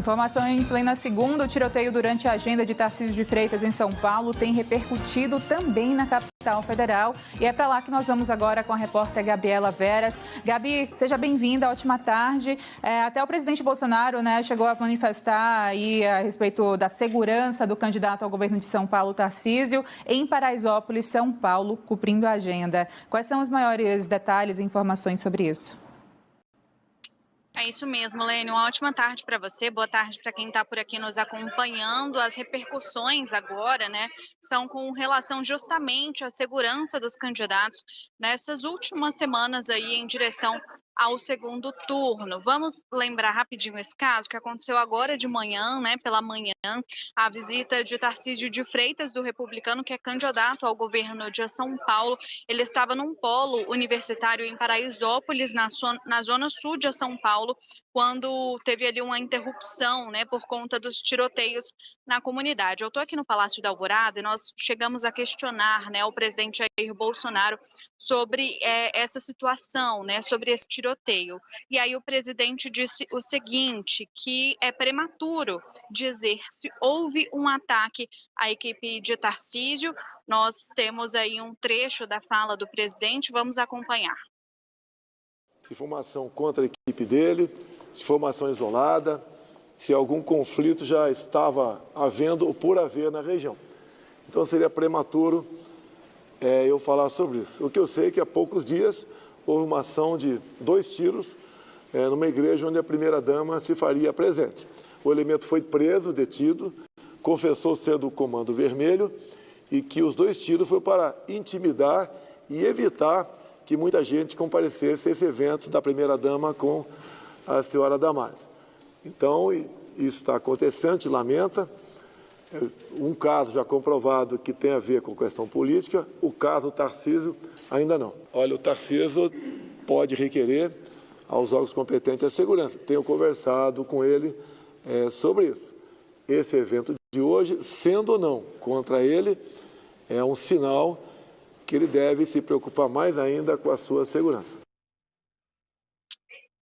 Informação em plena segunda, o tiroteio durante a agenda de Tarcísio de Freitas em São Paulo tem repercutido também na capital federal. E é para lá que nós vamos agora com a repórter Gabriela Veras. Gabi, seja bem-vinda, ótima tarde. Até o presidente Bolsonaro, chegou a manifestar aí a respeito da segurança do candidato ao governo de São Paulo, Tarcísio, em Paraisópolis, São Paulo, cumprindo a agenda. Quais são os maiores detalhes e informações sobre isso? É isso mesmo, Lene. Uma ótima tarde para você, boa tarde para quem está por aqui nos acompanhando. As repercussões agora, são com relação justamente à segurança dos candidatos nessas últimas semanas aí em direção ao segundo turno. Vamos lembrar rapidinho esse caso que aconteceu agora de manhã, pela manhã, a visita de Tarcísio de Freitas, do Republicano, que é candidato ao governo de São Paulo. Ele estava num polo universitário em Paraisópolis, na zona sul de São Paulo, quando teve ali uma interrupção, por conta dos tiroteios na comunidade. Eu estou aqui no Palácio da Alvorada e nós chegamos a questionar, o presidente Jair Bolsonaro sobre essa situação, sobre esse tiroteio. E aí o presidente disse o seguinte, que é prematuro dizer se houve um ataque à equipe de Tarcísio. Nós temos aí um trecho da fala do presidente, vamos acompanhar. Se for uma ação contra a equipe dele, se for uma ação isolada, se algum conflito já estava havendo ou por haver na região. Então seria prematuro eu falar sobre isso. O que eu sei é que há poucos dias houve uma ação de 2 tiros numa igreja onde a primeira-dama se faria presente. O elemento foi preso, detido, confessou ser do Comando Vermelho e que os 2 tiros foram para intimidar e evitar que muita gente comparecesse a esse evento da primeira-dama com a senhora Damares. Então, isso está acontecendo, a gente lamenta. Um caso já comprovado que tem a ver com questão política, o caso do Tarcísio ainda não. Olha, o Tarcísio pode requerer aos órgãos competentes a segurança. Tenho conversado com ele sobre isso. Esse evento de hoje, sendo ou não contra ele, é um sinal que ele deve se preocupar mais ainda com a sua segurança.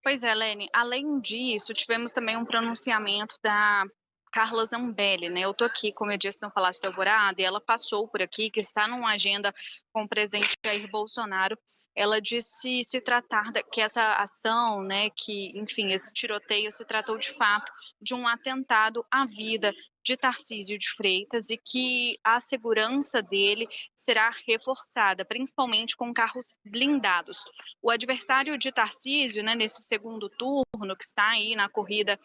Pois é, Lene. Além disso, tivemos também um pronunciamento da Carla Zambelli, Eu estou aqui, como eu disse, no Palácio da Alvorada, e ela passou por aqui, que está numa agenda com o presidente Jair Bolsonaro. Ela disse se tratar que essa ação, que, enfim, esse tiroteio se tratou de fato de um atentado à vida de Tarcísio de Freitas e que a segurança dele será reforçada, principalmente com carros blindados. O adversário de Tarcísio, nesse segundo turno, que está aí na corrida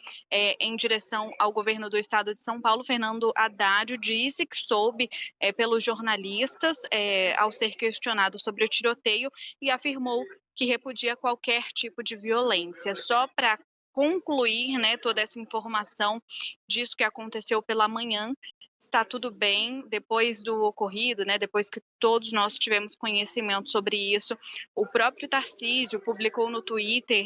em direção ao governo do estado de São Paulo, Fernando Haddad, disse que soube pelos jornalistas ao ser questionado sobre o tiroteio e afirmou que repudia qualquer tipo de violência. Só para concluir, toda essa informação disso que aconteceu pela manhã, está tudo bem depois do ocorrido, depois que todos nós tivemos conhecimento sobre isso. O próprio Tarcísio publicou no Twitter,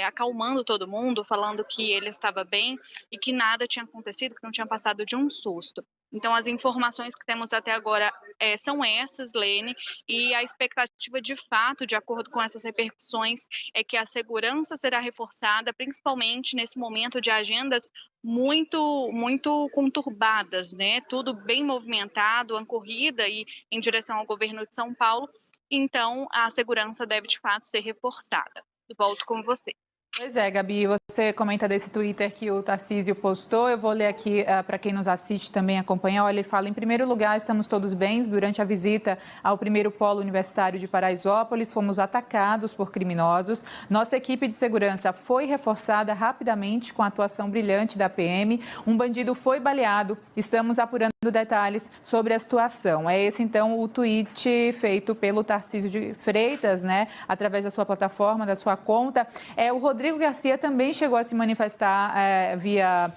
acalmando todo mundo, falando que ele estava bem e que nada tinha acontecido, que não tinha passado de um susto. Então, as informações que temos até agora são essas, Lene, e a expectativa de fato, de acordo com essas repercussões, é que a segurança será reforçada, principalmente nesse momento de agendas muito, muito conturbadas, Tudo bem movimentado, a corrida e em direção ao governo de São Paulo, então a segurança deve de fato ser reforçada. Volto com você. Pois é, Gabi, você comenta desse Twitter que o Tarcísio postou, eu vou ler aqui para quem nos assiste também acompanhar. Olha, ele fala, em primeiro lugar, estamos todos bem. Durante a visita ao primeiro polo universitário de Paraisópolis, fomos atacados por criminosos. Nossa equipe de segurança foi reforçada rapidamente com a atuação brilhante da PM. Um bandido foi baleado. Estamos apurando detalhes sobre a situação. É esse, então, o tweet feito pelo Tarcísio de Freitas, através da sua plataforma, da sua conta. O Rodrigo Garcia também chegou a se manifestar via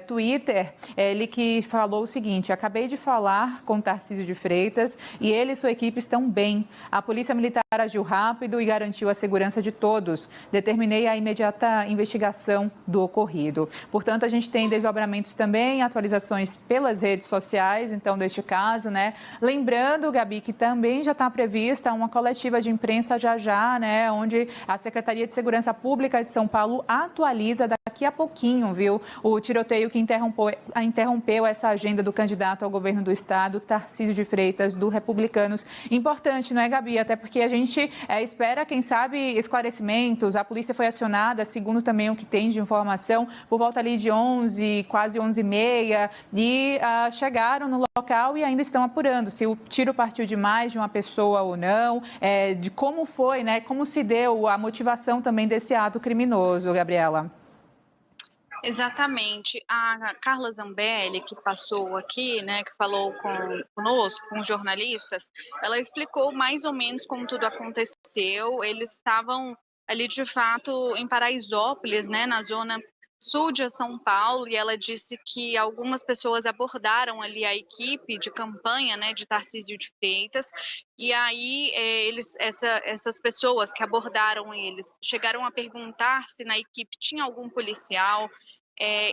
Twitter. Ele que falou o seguinte: acabei de falar com Tarcísio de Freitas e ele e sua equipe estão bem. A Polícia Militar agiu rápido e garantiu a segurança de todos. Determinei a imediata investigação do ocorrido. Portanto, a gente tem desdobramentos também, atualizações pelas redes sociais, então, deste caso, né? Lembrando, Gabi, que também já está prevista uma coletiva de imprensa já, né? Onde a Secretaria de Segurança Pública de São Paulo atualiza daqui a pouquinho, viu? O tiroteio que interrompeu essa agenda do candidato ao governo do estado, Tarcísio de Freitas, do Republicanos. Importante, não é, Gabi? Até porque a gente espera, quem sabe, esclarecimentos. A polícia foi acionada, segundo também o que tem de informação, por volta ali de 11, quase 11h30, e chegaram no local e ainda estão apurando se o tiro partiu de mais de uma pessoa ou não, de como foi, né? Como se deu a motivação também desse ato criminoso, Gabriela. Exatamente. A Carla Zambelli, que passou aqui, né, que falou conosco, com os jornalistas, ela explicou mais ou menos como tudo aconteceu. Eles estavam ali, de fato, em Paraisópolis, né, na zona sul de São Paulo, e ela disse que algumas pessoas abordaram ali a equipe de campanha, né, de Tarcísio de Freitas, e aí essas pessoas que abordaram eles chegaram a perguntar se na equipe tinha algum policial,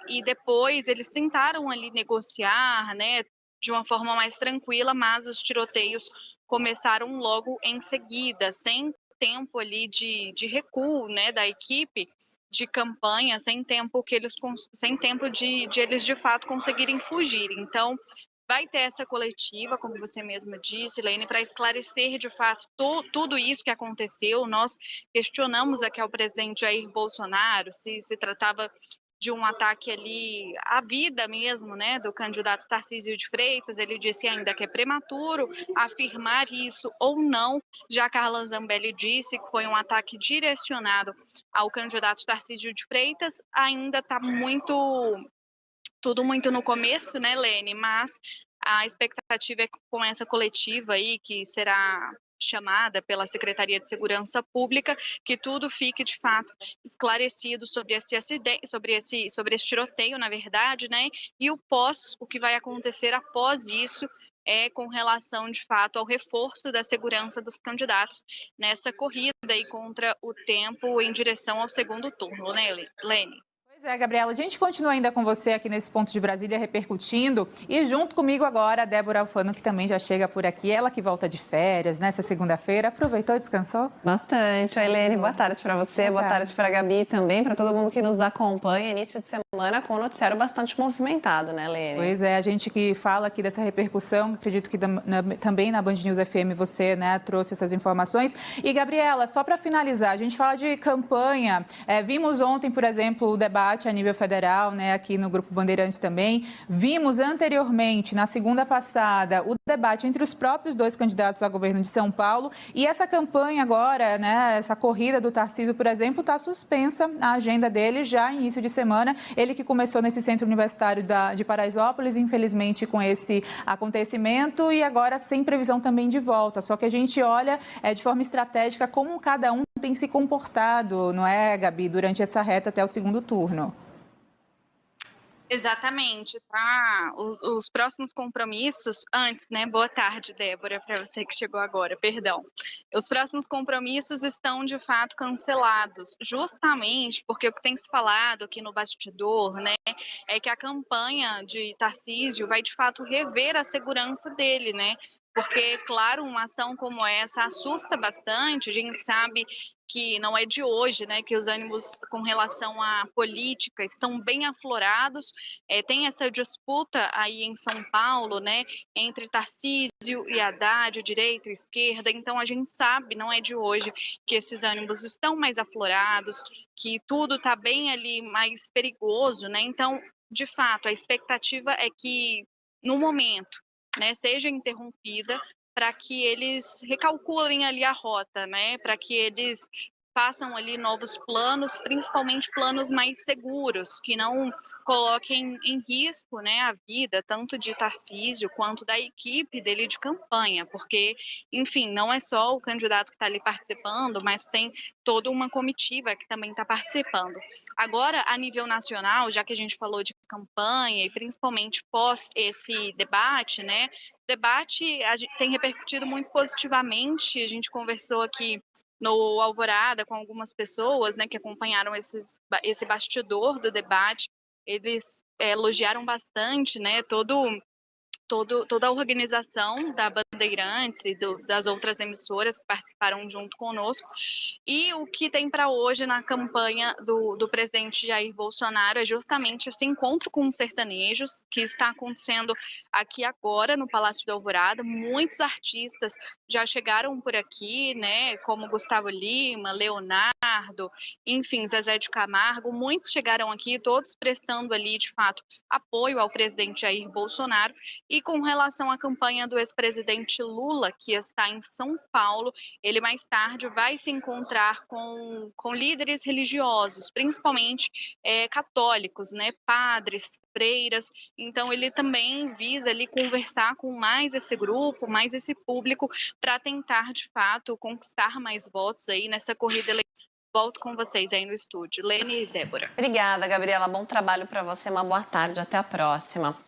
e depois eles tentaram ali negociar, né, de uma forma mais tranquila, mas os tiroteios começaram logo em seguida, sem tempo ali de recuo, né, da equipe de campanha, sem tempo de eles de fato conseguirem fugir. Então, vai ter essa coletiva, como você mesma disse, Lene, para esclarecer de fato tudo isso que aconteceu. Nós questionamos aqui ao presidente Jair Bolsonaro se tratava de um ataque ali à vida mesmo, né, do candidato Tarcísio de Freitas. Ele disse ainda que é prematuro afirmar isso ou não. Já Carla Zambelli disse que foi um ataque direcionado ao candidato Tarcísio de Freitas. Ainda está tudo muito no começo, né, Lene? Mas a expectativa é que com essa coletiva aí, que será chamada pela Secretaria de Segurança Pública, que tudo fique de fato esclarecido sobre esse acidente, sobre esse tiroteio, na verdade, né? E o que vai acontecer após isso, com relação de fato ao reforço da segurança dos candidatos nessa corrida aí contra o tempo em direção ao segundo turno, né, Lene? Pois é, Gabriela, a gente continua ainda com você aqui nesse ponto de Brasília repercutindo, e junto comigo agora a Débora Alfano, que também já chega por aqui, ela que volta de férias nessa segunda-feira. Aproveitou e descansou? Bastante. Oi, Helene, boa tarde para você, boa tarde para a Gabi também, para todo mundo que nos acompanha. Início de semana com um noticiário bastante movimentado, né, Helene? Pois é, a gente que fala aqui dessa repercussão, acredito que também na Band News FM você, né, trouxe essas informações. E, Gabriela, só para finalizar, a gente fala de campanha. Vimos ontem, por exemplo, o debate a nível federal, né, aqui no Grupo Bandeirantes também. Vimos anteriormente, na segunda passada, o debate entre os próprios dois candidatos ao governo de São Paulo. E essa campanha agora, né, essa corrida do Tarcísio, por exemplo, está suspensa a agenda dele já início de semana. Ele que começou nesse centro universitário de Paraisópolis, infelizmente com esse acontecimento, e agora sem previsão também de volta. Só que a gente olha de forma estratégica como cada um tem se comportado, não é, Gabi, durante essa reta até o segundo turno. Exatamente, tá? Os próximos compromissos, antes, né? Boa tarde, Débora, para você que chegou agora, perdão. Os próximos compromissos estão, de fato, cancelados, justamente porque o que tem se falado aqui no bastidor, né, é que a campanha de Tarcísio vai, de fato, rever a segurança dele, né? Porque, claro, uma ação como essa assusta bastante. A gente sabe que não é de hoje, né, que os ânimos com relação à política estão bem aflorados. Tem essa disputa aí em São Paulo, né, entre Tarcísio e Haddad, direita e esquerda. Então a gente sabe, não é de hoje, que esses ânimos estão mais aflorados, que tudo está bem ali mais perigoso, né? Então, de fato, a expectativa é que no momento, né, seja interrompida para que eles recalculem ali a rota, né, para que eles façam ali novos planos, principalmente planos mais seguros, que não coloquem em risco, né, a vida tanto de Tarcísio quanto da equipe dele de campanha, porque, enfim, não é só o candidato que está ali participando, mas tem toda uma comitiva que também está participando. Agora, a nível nacional, já que a gente falou de campanha e principalmente pós esse debate, né, debate tem repercutido muito positivamente. A gente conversou aqui no Alvorada com algumas pessoas, né, que acompanharam esse bastidor do debate. Eles elogiaram bastante, né, toda a organização da Bandeirantes e das outras emissoras que participaram junto conosco. E o que tem para hoje na campanha do presidente Jair Bolsonaro é justamente esse encontro com os sertanejos, que está acontecendo aqui agora no Palácio do Alvorada. Muitos artistas já chegaram por aqui, né, como Gustavo Lima, Leonardo, enfim, Zezé de Camargo. Muitos chegaram aqui, todos prestando ali, de fato, apoio ao presidente Jair Bolsonaro. E com relação à campanha do ex-presidente Lula, que está em São Paulo, ele mais tarde vai se encontrar com líderes religiosos, principalmente católicos, né, padres, freiras. Então ele também visa ali conversar com mais esse grupo, mais esse público, para tentar de fato conquistar mais votos aí nessa corrida eleitoral. Volto com vocês aí no estúdio. Lene e Débora. Obrigada, Gabriela. Bom trabalho para você. Uma boa tarde. Até a próxima.